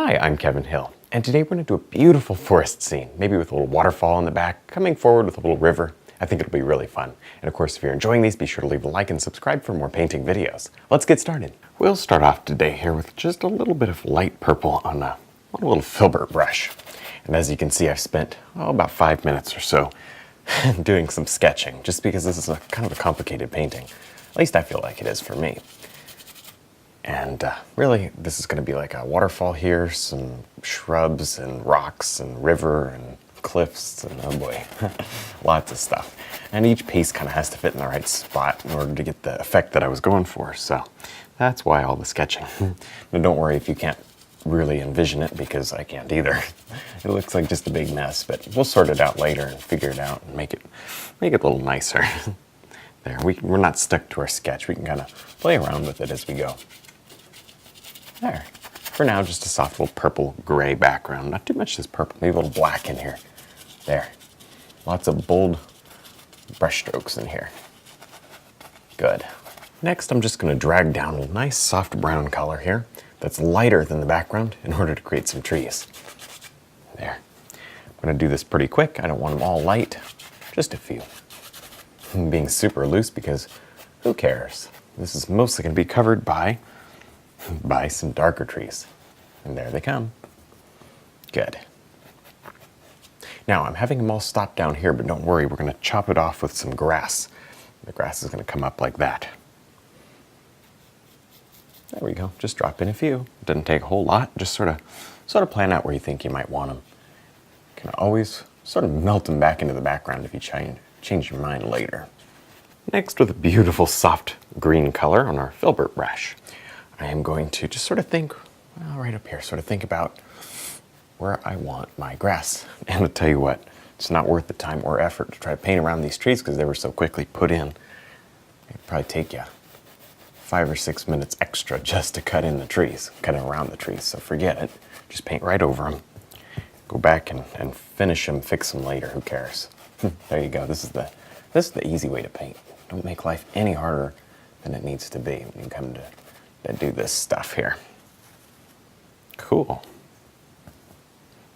Hi, I'm Kevin Hill, and today we're going to do a beautiful forest scene, maybe with a little waterfall in the back, coming forward with a little river. I think it'll be really fun. And of course, if you're enjoying these, be sure to leave a like and subscribe for more painting videos. Let's get started. We'll start off today here with just a little bit of light purple on a little filbert brush. And as you can see, I've spent about 5 minutes or so doing some sketching, just because this is a kind of a complicated painting. At least I feel like it is for me. And really, this is going to be like a waterfall here, some shrubs and rocks and river and cliffs and oh boy, lots of stuff. And each piece kind of has to fit in the right spot in order to get the effect that I was going for. So that's why all the sketching. But don't worry if you can't really envision it, because I can't either. It looks like just a big mess, but we'll sort it out later and figure it out and make it a little nicer. There, we're not stuck to our sketch. We can kind of play around with it as we go. There. For now, just a soft little purple-gray background. Not too much this purple, maybe a little black in here. There. Lots of bold brush strokes in here. Good. Next, I'm just going to drag down a nice soft brown color here that's lighter than the background in order to create some trees. There. I'm going to do this pretty quick. I don't want them all light, just a few. I'm being super loose because who cares? This is mostly going to be covered by some darker trees. And there they come. Good. Now I'm having them all stop down here, but don't worry, we're going to chop it off with some grass. The grass is going to come up like that. There we go. Just drop in a few. It doesn't take a whole lot. Just sort of plan out where you think you might want them. You can always sort of melt them back into the background if you change your mind later. Next, with a beautiful soft green color on our filbert brush, I am going to just sort of think, well, right up here, sort of think about where I want my grass. And I'll tell you what, it's not worth the time or effort to try to paint around these trees because they were so quickly put in. It'd probably take you 5 or 6 minutes extra just to cut in the trees, cut around the trees. So forget it. Just paint right over them. Go back and finish them, fix them later. Who cares? There you go. This is the easy way to paint. Don't make life any harder than it needs to be when you come to do this stuff here. Cool.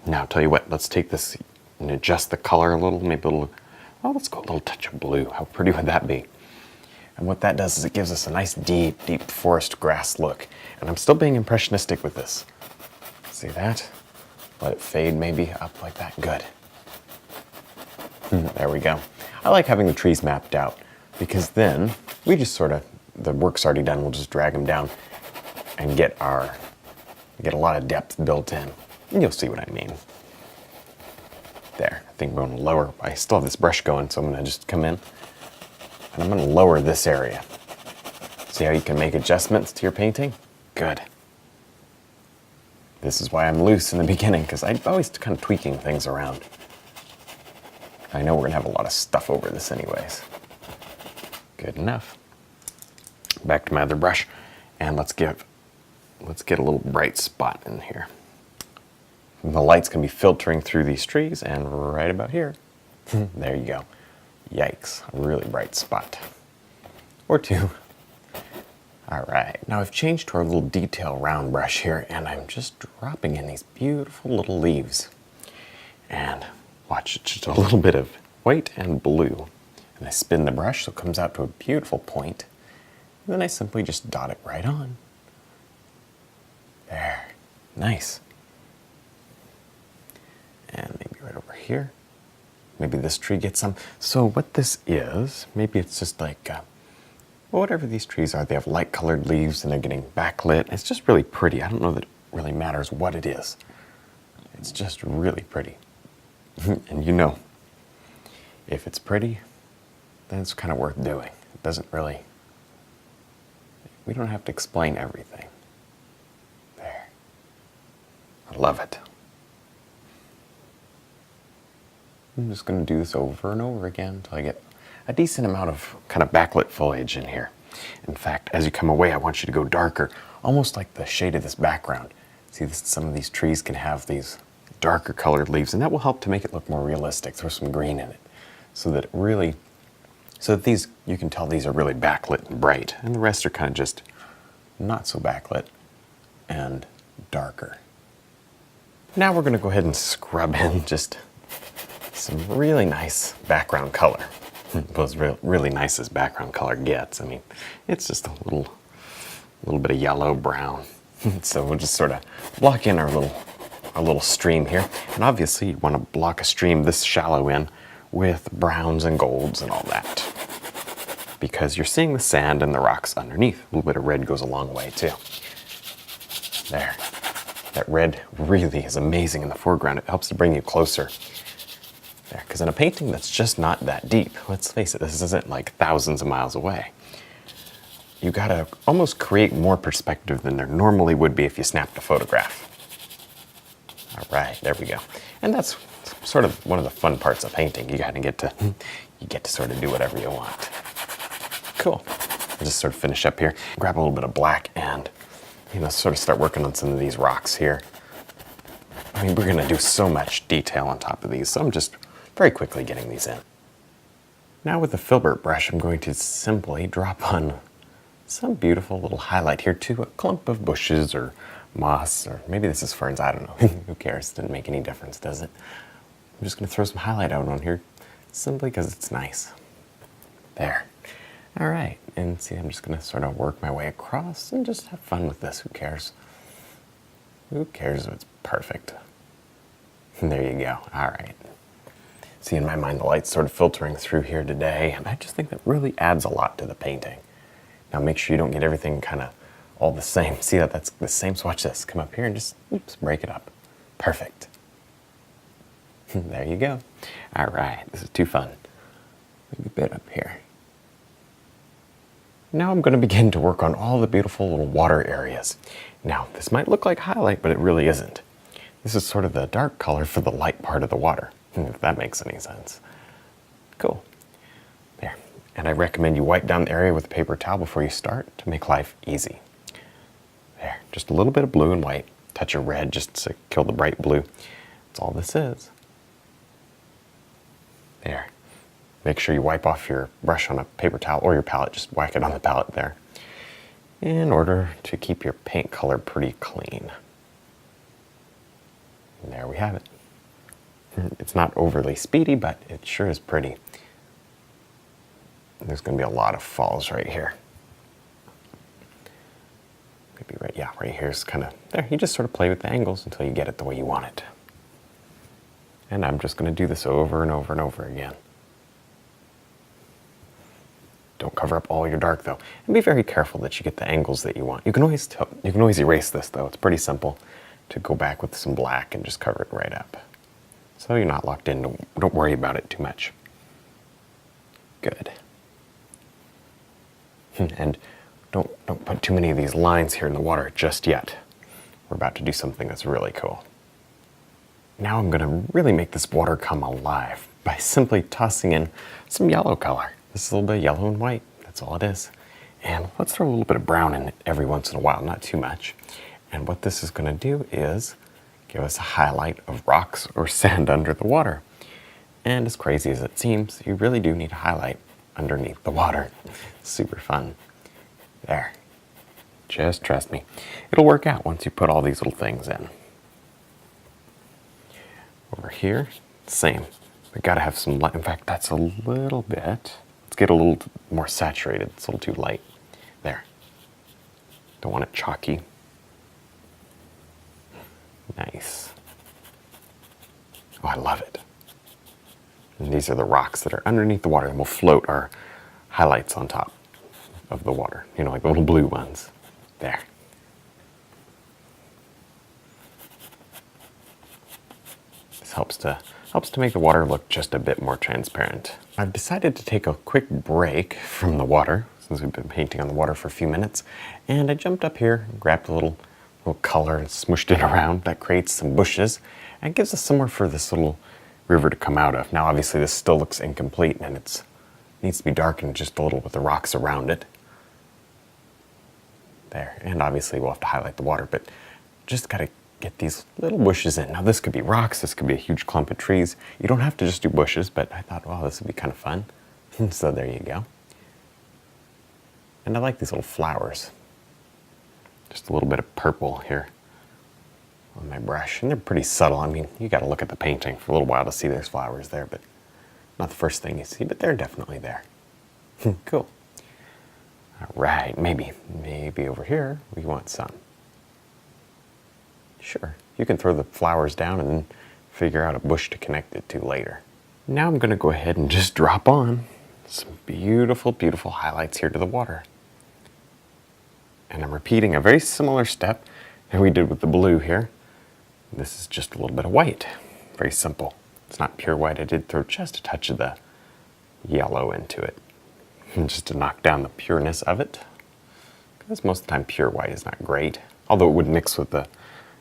Now, I'll tell you what, let's take this and adjust the color a little, maybe a little, let's go a little touch of blue. How pretty would that be? And what that does is it gives us a nice deep forest grass look. And I'm still being impressionistic with this. See that? Let it fade maybe up like that. Good. There we go. I like having the trees mapped out because then we just the work's already done. We'll just drag them down and get a lot of depth built in. And you'll see what I mean. There, I think we're going to lower. I still have this brush going, so I'm going to just come in and I'm going to lower this area. See how you can make adjustments to your painting? Good. This is why I'm loose in the beginning, because I'm always kind of tweaking things around. I know we're going to have a lot of stuff over this anyways. Good enough. Back to my other brush, and let's get a little bright spot in here. And the light's going to be filtering through these trees, and right about here. There you go. Yikes, a really bright spot. Or two. All right, now I've changed to our little detail round brush here, and I'm just dropping in these beautiful little leaves. And watch, it's just a little bit of white and blue. And I spin the brush so it comes out to a beautiful point. And then I simply just dot it right on. There. Nice. And maybe right over here. Maybe this tree gets some. So what this is, maybe it's just like, well, whatever these trees are, they have light colored leaves and they're getting backlit. It's just really pretty. I don't know that it really matters what it is. It's just really pretty. And you know, if it's pretty, then it's kind of worth doing. It doesn't really, we don't have to explain everything. There. I love it. I'm just going to do this over and over again until I get a decent amount of kind of backlit foliage in here. In fact, as you come away, I want you to go darker, almost like the shade of this background. See, some of these trees can have these darker colored leaves, and that will help to make it look more realistic. Throw some green in it so that these, you can tell these are really backlit and bright, and the rest are kind of just not so backlit and darker. Now we're going to go ahead and scrub in just some really nice background color. Well, as really nice as background color gets. I mean, it's just a little bit of yellow brown. So we'll just sort of block in our little stream here. And obviously you want to block a stream this shallow in with browns and golds and all that, because you're seeing the sand and the rocks underneath. A little bit of red goes a long way too. There. That red really is amazing in the foreground. It helps to bring you closer. There, because in a painting that's just not that deep, let's face it, this isn't like thousands of miles away. You gotta almost create more perspective than there normally would be if you snapped a photograph. All right, there we go. And that's sort of one of the fun parts of painting. You get to sort of do whatever you want. Cool. I'll just sort of finish up here. Grab a little bit of black and sort of start working on some of these rocks here. I mean, we're gonna do so much detail on top of these, so I'm just very quickly getting these in. Now with the filbert brush, I'm going to simply drop on some beautiful little highlight here to a clump of bushes or moss, or maybe this is ferns, I don't know. Who cares? Didn't make any difference, does it? I'm just gonna throw some highlight out on here simply because it's nice. There. All right, and see, I'm just gonna sort of work my way across and just have fun with this. Who cares? Who cares if it's perfect? And there you go. All right. See, in my mind, the light's sort of filtering through here today, and I just think that really adds a lot to the painting. Now make sure you don't get everything kind of all the same. See that that's the same, so watch this. Come up here and just, oops, break it up. Perfect. There you go. All right, this is too fun. Maybe a bit up here. Now I'm going to begin to work on all the beautiful little water areas. Now, this might look like highlight, but it really isn't. This is sort of the dark color for the light part of the water, if that makes any sense. Cool. There. And I recommend you wipe down the area with a paper towel before you start to make life easy. There. Just a little bit of blue and white. Touch of red just to kill the bright blue. That's all this is. There. Make sure you wipe off your brush on a paper towel or your palette. Just whack it on the palette there in order to keep your paint color pretty clean. And there we have it. It's not overly speedy, but it sure is pretty. There's going to be a lot of falls right here. Maybe right here is kind of there. You just sort of play with the angles until you get it the way you want it. And I'm just going to do this over and over and over again. Don't cover up all your dark though, and be very careful that you get the angles that you want. You can always erase this though. It's pretty simple to go back with some black and just cover it right up. So you're not locked in. Don't worry about it too much. Good. And don't put too many of these lines here in the water just yet. We're about to do something that's really cool. Now I'm going to really make this water come alive by simply tossing in some yellow color. This is a little bit of yellow and white, that's all it is. And let's throw a little bit of brown in it every once in a while, not too much. And what this is going to do is give us a highlight of rocks or sand under the water. And as crazy as it seems, you really do need a highlight underneath the water. Super fun. There. Just trust me. It'll work out once you put all these little things in. Over here, same. We gotta have some light. In fact, that's a little bit. Let's get a little more saturated. It's a little too light. There. Don't want it chalky. Nice. Oh, I love it. And these are the rocks that are underneath the water, and we'll float our highlights on top of the water. You know, like the little blue ones. There. This helps to make the water look just a bit more transparent. I've decided to take a quick break from the water, since we've been painting on the water for a few minutes, and I jumped up here, grabbed a little color and smushed it around. That creates some bushes, and gives us somewhere for this little river to come out of. Now obviously this still looks incomplete, and it needs to be darkened just a little with the rocks around it. There, and obviously we'll have to highlight the water, but just gotta get these little bushes in. Now this could be rocks, this could be a huge clump of trees. You don't have to just do bushes, but I thought, wow, this would be kind of fun. So there you go. And I like these little flowers. Just a little bit of purple here. on my brush, and they're pretty subtle. I mean, you got to look at the painting for a little while to see there's flowers there, but not the first thing you see, but they're definitely there. Cool. All right, maybe over here we want some. Sure, you can throw the flowers down and then figure out a bush to connect it to later. Now I'm going to go ahead and just drop on some beautiful, beautiful highlights here to the water. And I'm repeating a very similar step that we did with the blue here. This is just a little bit of white. Very simple. It's not pure white. I did throw just a touch of the yellow into it, just to knock down the pureness of it. Because most of the time pure white is not great, although it would mix with the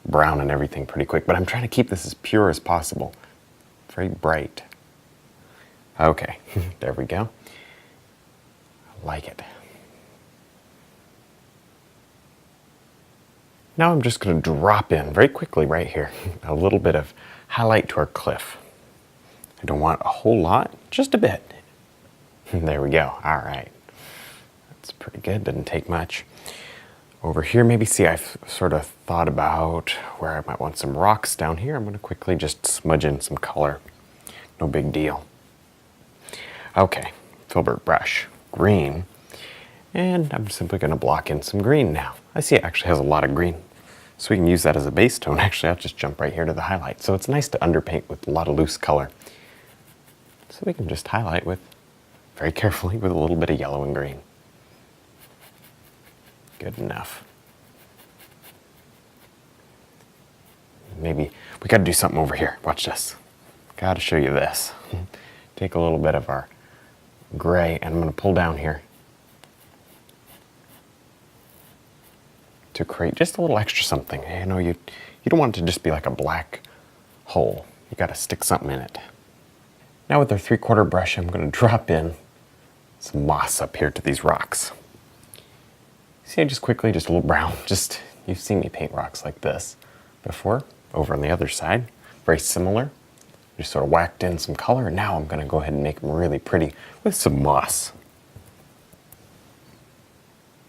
brown and everything pretty quick. But I'm trying to keep this as pure as possible. Very bright. Okay, there we go. I like it. Now I'm just going to drop in very quickly right here a little bit of highlight to our cliff. I don't want a whole lot, just a bit. There we go. All right. That's pretty good. Didn't take much. Over here, maybe see, I've sort of thought about where I might want some rocks down here. I'm going to quickly just smudge in some color. No big deal. Okay, filbert brush, green. And I'm simply going to block in some green now. I see it actually has a lot of green, so we can use that as a base tone. Actually, I'll just jump right here to the highlight. So it's nice to underpaint with a lot of loose color. So we can just highlight with, very carefully, with a little bit of yellow and green. Good enough. Maybe we got to do something over here. Watch this. Got to show you this. Take a little bit of our gray, and I'm going to pull down here to create just a little extra something. You know, you don't want it to just be like a black hole. You got to stick something in it. Now with our 3/4 brush, I'm going to drop in some moss up here to these rocks. See, just quickly, just a little brown. You've seen me paint rocks like this before, over on the other side. Very similar. Just sort of whacked in some color, and now I'm going to go ahead and make them really pretty with some moss.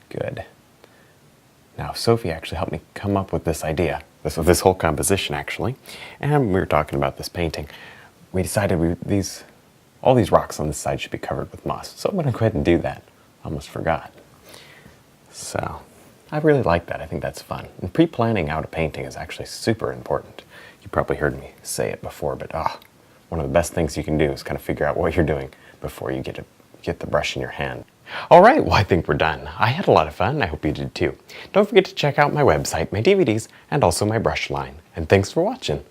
Good. Now, Sophie actually helped me come up with this idea, this whole composition actually, and we were talking about this painting. We decided all these rocks on this side should be covered with moss, so I'm going to go ahead and do that. Almost forgot. So, I really like that. I think that's fun. And pre-planning out a painting is actually super important. You probably heard me say it before, but one of the best things you can do is kind of figure out what you're doing before you get the brush in your hand. All right, well, I think we're done. I had a lot of fun. I hope you did too. Don't forget to check out my website, my DVDs, and also my brush line. And thanks for watching.